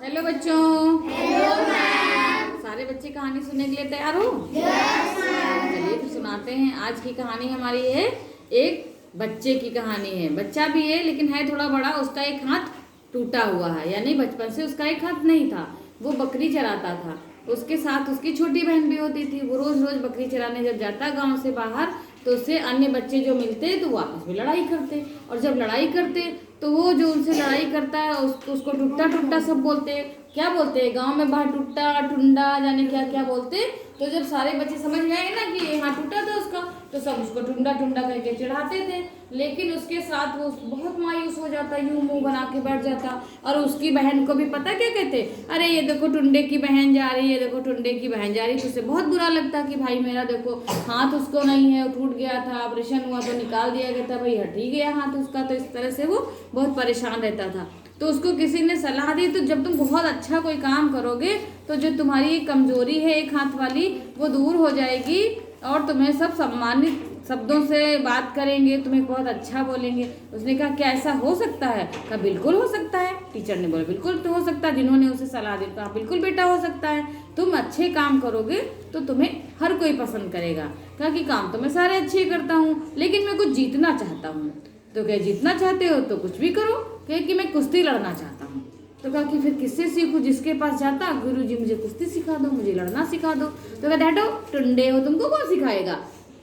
Hello बच्चों। Hello ma'am. सारे बच्चे कहानी सुनने के लिए तैयार हो? Yes ma'am. चलिए फिर सुनाते हैं। आज की कहानी हमारी है, एक बच्चे की कहानी है। बच्चा भी है लेकिन है थोड़ा बड़ा। उसका एक हाथ टूटा हुआ है, यानी बचपन से उसका एक हाथ नहीं था। वो बकरी चराता था। उसके साथ उसकी छोटी बहन भी होती थी। वो रोज रोज बकरी चराने जब जाता गाँव से बाहर, तो उससे अन्य बच्चे जो मिलते तो वो आपस में लड़ाई करते। और जब लड़ाई करते तो वो जो उनसे लड़ाई करता है उसको टुट्टा टुट्टा सब बोलते। क्या बोलते हैं गांव में बाहर? टुट्टा टुंडा जाने क्या क्या बोलते। तो जब सारे बच्चे समझ गए ना कि यहाँ टूटा था उसका, तो सब उसको टुंडा टुंडा करके चिढ़ाते थे। लेकिन उसके साथ वो बहुत मायूस हो जाता, यूं मुंह बना के बैठ जाता। और उसकी बहन को भी पता क्या कहते, अरे ये देखो टुंडे की बहन जा रही है, देखो टुंडे की बहन जा रही है। तो उसे बहुत बुरा लगता कि भाई मेरा देखो हाथ उसको नहीं है, टूट गया था, ऑपरेशन हुआ तो निकाल दिया गया था, भाई हट ही गया हाथ उसका। तो इस तरह से वो बहुत परेशान रहता था। तो उसको किसी ने सलाह दी, तो जब तुम बहुत अच्छा कोई काम करोगे तो जो तुम्हारी कमजोरी है एक हाथ वाली, वो दूर हो जाएगी और तुम्हें सब सम्मानित शब्दों से बात करेंगे, तुम्हें बहुत अच्छा बोलेंगे। उसने कहा क्या ऐसा हो सकता है? कहा बिल्कुल हो सकता है। टीचर ने बोला बिल्कुल तो हो सकता है। जिन्होंने उसे सलाह दी कहा बिल्कुल बेटा हो सकता है। तुम अच्छे काम करोगे तो तुम्हें हर कोई पसंद करेगा। कहा कि काम तो मैं सारे अच्छे करता हूँ, लेकिन मैं कुछ जीतना चाहता हूँ। तो क्या जीतना चाहते हो तो कुछ भी करो। कहे कि मैं कुश्ती लड़ना चाहता हूँ। तो कहा कि फिर किससे सीखूं? जिसके पास जाता, गुरुजी मुझे कुश्ती सिखा दो, मुझे लड़ना सिखा दो। तो कहते हटो टुंडे हो, तुमको कौन सिखाएगा?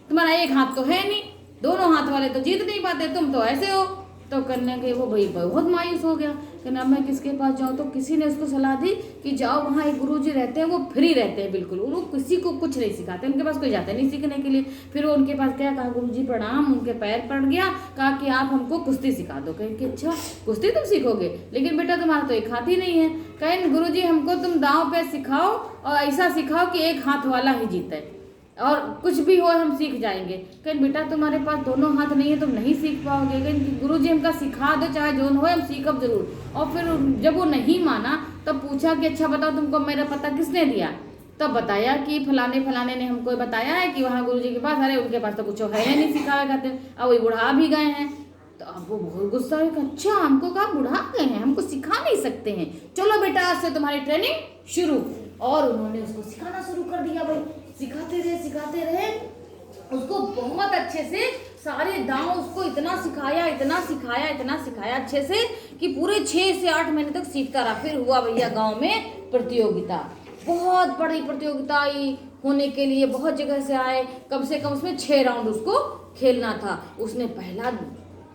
तुम्हारा एक हाथ तो है नहीं, दोनों हाथ वाले तो जीत नहीं पाते, तुम तो ऐसे हो। तो करने के वो भाई बहुत मायूस हो गया। कहना मैं किसके पास जाऊँ? तो किसी ने उसको सलाह दी कि जाओ वहाँ एक गुरुजी रहते हैं, वो फ्री रहते हैं बिल्कुल, वो किसी को कुछ नहीं सिखाते, उनके पास कोई जाता नहीं सीखने के लिए। फिर वो उनके पास गया, कहा गुरुजी प्रणाम, उनके पैर पड़ गया। कहा कि आप हमको कुश्ती सिखा दो। कहें कि अच्छा कुश्ती तुम सीखोगे, लेकिन बेटा तुम्हारा तो एक हाथ ही नहीं है। कहें गुरुजी हमको तुम दांव पे सिखाओ और ऐसा सिखाओ कि एक हाथ वाला ही जीते, और कुछ भी हो हम सीख जाएंगे। कहीं बेटा तुम्हारे पास दोनों हाथ नहीं है, तुम नहीं सीख पाओगे। कहीं गुरुजी हमका सिखा दो, चाहे जो हो हम सीखब जरूर। और फिर जब वो नहीं माना तब पूछा कि अच्छा बताओ तुमको मेरा पता किसने दिया? तब बताया कि फलाने फलाने ने हमको बताया है कि वहाँ गुरुजी के पास। अरे उनके पास तो कुछ है नहीं सिखावे खाते, अब वही बुढ़ा भी गए हैं। तो अब वो बहुत गुस्सा है कि अच्छा हमको कहा बुढ़ा गए हैं, हमको सिखा नहीं सकते हैं, चलो बेटा आज से तुम्हारी ट्रेनिंग शुरू। और उन्होंने उसको सिखाना शुरू कर दिया। भाई सिखाते रहे उसको बहुत अच्छे से सारे दांव उसको इतना सिखाया अच्छे से कि पूरे 6 से 8 महीने तक सीखता रहा। फिर हुआ भैया गांव में प्रतियोगिता, बहुत बड़ी प्रतियोगिता आई। होने के लिए बहुत जगह से आए, कम से कम उसमें 6 राउंड उसको खेलना था। उसने पहला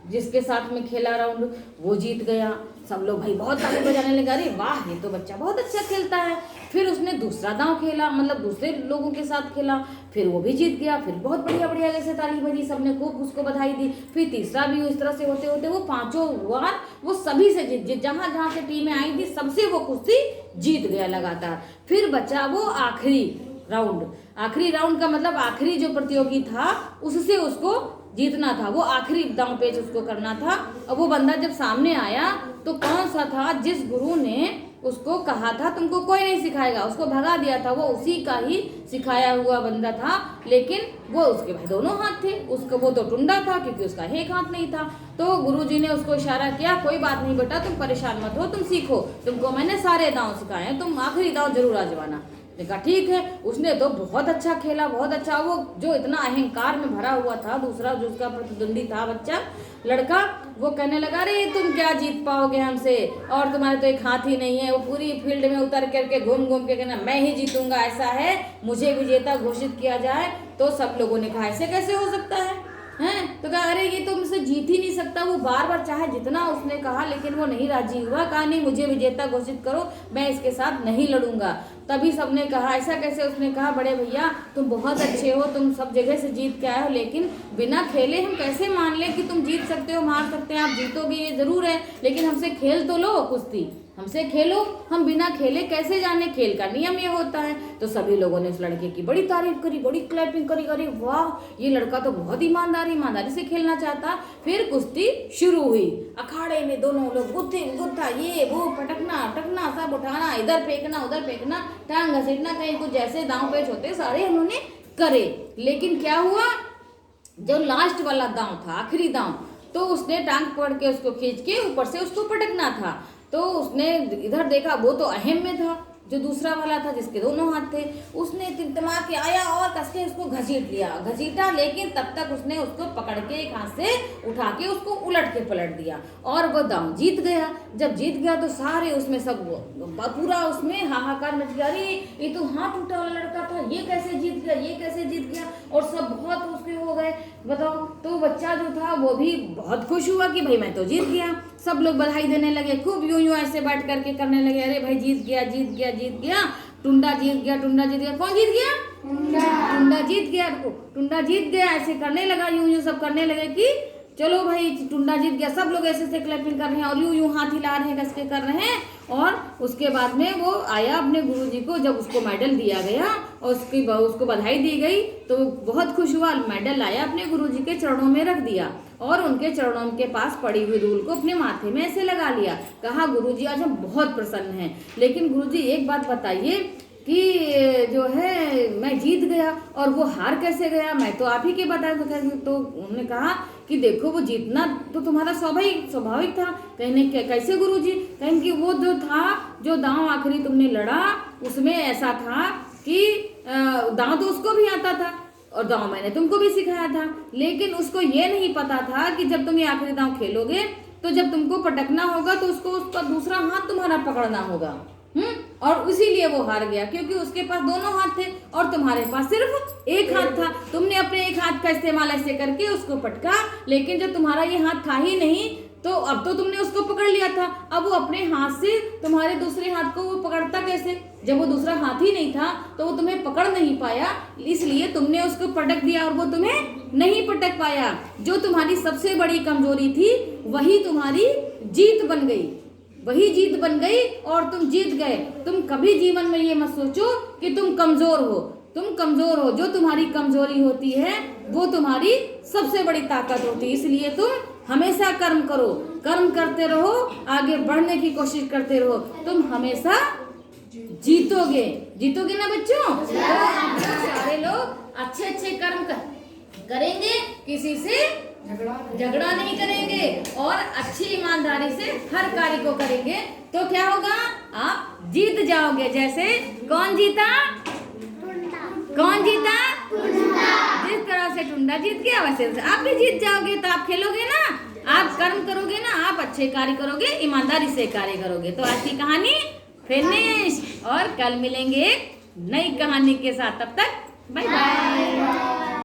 जिसके साथ में खेला राउंड वो जीत गया। सब लोग भाई बहुत ताली बजाने लगे, अरे वाह ये तो बच्चा बहुत अच्छा खेलता है। फिर उसने दूसरा दांव खेला, मतलब दूसरे लोगों के साथ खेला, फिर वो भी जीत गया। फिर बहुत बढ़िया बढ़िया जैसे ताली बजी, सबने खूब उसको बधाई दी। फिर तीसरा भी इस तरह से होते होते वो 5 बार वो सभी से जीत, जहां जहां से टीमें आई थी सबसे वो कुश्ती जीत गया लगातार। फिर बचा वो आखिरी राउंड का मतलब आखिरी जो प्रतियोगी था उससे उसको जीतना था, वो आखिरी दांव पेच उसको करना था। और वो बंदा जब सामने आया तो कौन सा था? जिस गुरु ने उसको कहा था तुमको कोई नहीं सिखाएगा, उसको भगा दिया था, वो उसी का ही सिखाया हुआ बंदा था। लेकिन वो उसके भाई दोनों हाथ थे, उसको वो तो टुंडा था क्योंकि उसका एक हाथ नहीं था। तो गुरुजी ने उसको इशारा किया कोई बात नहीं बेटा तुम परेशान मत हो, तुम सीखो, तुमको मैंने सारे दांव सिखाए हैं, तुम आखिरी दांव जरूर आजमाना। देखा ठीक है। उसने तो बहुत अच्छा खेला, बहुत अच्छा। वो जो इतना अहंकार में भरा हुआ था, दूसरा जो उसका प्रतिद्वंदी था बच्चा लड़का, वो कहने लगा अरे तुम क्या जीत पाओगे हमसे, और तुम्हारे तो एक हाथ ही नहीं है। वो पूरी फील्ड में उतर करके घूम घूम के कहना मैं ही जीतूंगा, ऐसा है, मुझे विजेता घोषित किया जाए। तो सब लोगों ने कहा ऐसे कैसे हो सकता है हैं? तो कहा अरे ये तो मुझसे जीत ही नहीं सकता। वो बार बार चाहे जितना उसने कहा लेकिन वो नहीं राजी हुआ। कहा नहीं मुझे विजेता घोषित करो, मैं इसके साथ नहीं लड़ूंगा। तभी सबने कहा ऐसा कैसे? उसने कहा बड़े भैया तुम बहुत अच्छे हो, तुम सब जगह से जीत के आए हो, लेकिन बिना खेले हम कैसे मान ले कि तुम जीत सकते हो, मार सकते हैं, आप जीतोगे ये जरूर है, लेकिन हमसे खेल तो लो कुश्ती, हमसे खेलो, हम बिना खेले कैसे जाने, खेल का नियम ये होता है। तो सभी लोगों ने उस लड़के की बड़ी तारीफ करी, बड़ी क्लैपिंग करी, अरे वाह ये लड़का तो बहुत ईमानदारी से खेलना चाहता। फिर कुश्ती शुरू हुई। अखाड़े में दोनों लोग गुत्था ये वो पटकना सब उठाना, इधर फेंकना उधर फेंकना, टांग घसीटना, कहीं कुछ जैसे दांव पेच होते सारे उन्होंने करे। लेकिन क्या हुआ, जो लास्ट वाला दांव था, आखिरी दांव, तो उसने टांग पकड़ के उसको खींच के ऊपर से उसको पटकना था। तो उसने इधर देखा, वो तो अहम में था, जो दूसरा वाला था जिसके दोनों हाथ थे, उसने तिमतिमा के आया और कस के उसको घसीटा, लेकिन तब तक उसने उसको पकड़ के एक हाथ से उठा के उसको उलट के पलट दिया और वो दांव जीत गया। जब जीत गया तो सारे उसमें सब पूरा उसमें हाहाकार मच गया, अरे ये तो हाथ उठा वाला लड़का था, ये कैसे जीत गया, ये कैसे जीत गया, और सब बहुत उसके हो गए। बताओ, तो बच्चा जो था वो भी बहुत खुश हुआ कि भाई मैं तो जीत गया। सब लोग बधाई देने लगे, खूब यूं यूं ऐसे बैठ करके करने लगे, अरे भाई जीत गया, टुंडा जीत गया। कौन जीत गया? टुंडा जीत गया। टुंडा जीत गया ऐसे करने लगा, यूं यूं सब करने लगे कि चलो भाई टुंडा जीत गया। सब लोग ऐसे क्लैपिंग कर रहे हैं और यूं यूं हाथ हिला रहे हैं, कस के कर रहे हैं। और उसके बाद में वो आया अपने गुरुजी को, जब उसको मेडल दिया गया और उसको बधाई दी गई तो बहुत खुश हुआ। मेडल आया, अपने गुरुजी के चरणों में रख दिया और उनके चरणों के पास पड़ी हुई धूल को अपने माथे में ऐसे लगा लिया। कहा, गुरुजी आज हम बहुत प्रसन्न हैं, लेकिन गुरुजी एक बात बताइए कि जो है मैं जीत गया और वो हार कैसे गया, मैं तो आप ही के बताए। तो उन्होंने कहा कि देखो वो जीतना तो तुम्हारा स्वाभाविक था। कहने कैसे गुरुजी? कहें कि वो जो था, जो दांव आखिरी तुमने लड़ा उसमें ऐसा था कि दांव तो उसको भी आता था और दांव मैंने तुमको भी सिखाया था, लेकिन उसको ये नहीं पता था कि जब तुम ये आखिरी दांव खेलोगे तो जब तुमको पटकना होगा तो उसको उसका दूसरा हाथ तुम्हारा पकड़ना होगा। और इसीलिए वो हार गया, क्योंकि उसके पास दोनों हाथ थे और तुम्हारे पास सिर्फ एक हाथ था। तुमने अपने एक हाथ का इस्तेमाल ऐसे करके उसको पटका, लेकिन जब तुम्हारा ये हाथ था ही नहीं तो अब तो तुमने उसको पकड़ लिया था। अब वो अपने हाथ से तुम्हारे दूसरे हाथ को वो पकड़ता कैसे? जब वो दूसरा हाथ ही नहीं था तो वो तुम्हें पकड़ नहीं पाया, इसलिए तुमने उसको पटक दिया और वो तुम्हें नहीं पटक पाया। जो तुम्हारी सबसे बड़ी कमजोरी थी वही तुम्हारी जीत बन गई और तुम जीत गए। तुम कभी जीवन में ये मत सोचो कि तुम कमजोर हो। जो तुम्हारी कमजोरी होती है वो तुम्हारी सबसे बड़ी ताकत होती है। इसलिए तुम हमेशा कर्म करो, कर्म करते रहो, आगे बढ़ने की कोशिश करते रहो, तुम हमेशा जीतोगे ना बच्चों। तो सारे लोग अच्छे कर्म करेंगे, किसी से झगड़ा नहीं करेंगे और अच्छी ईमानदारी से हर कार्य को करेंगे, तो क्या होगा? आप जीत जाओगे। जैसे कौन जीता? जिस तरह से टुंडा जीत गया वैसे आप भी जीत जाओगे। तो आप खेलोगे ना, आप कर्म करोगे ना, आप अच्छे कार्य करोगे, ईमानदारी से कार्य करोगे। तो आज की कहानी फिनिश, और कल मिलेंगे एक नई कहानी के साथ। तब तक बाय बाय।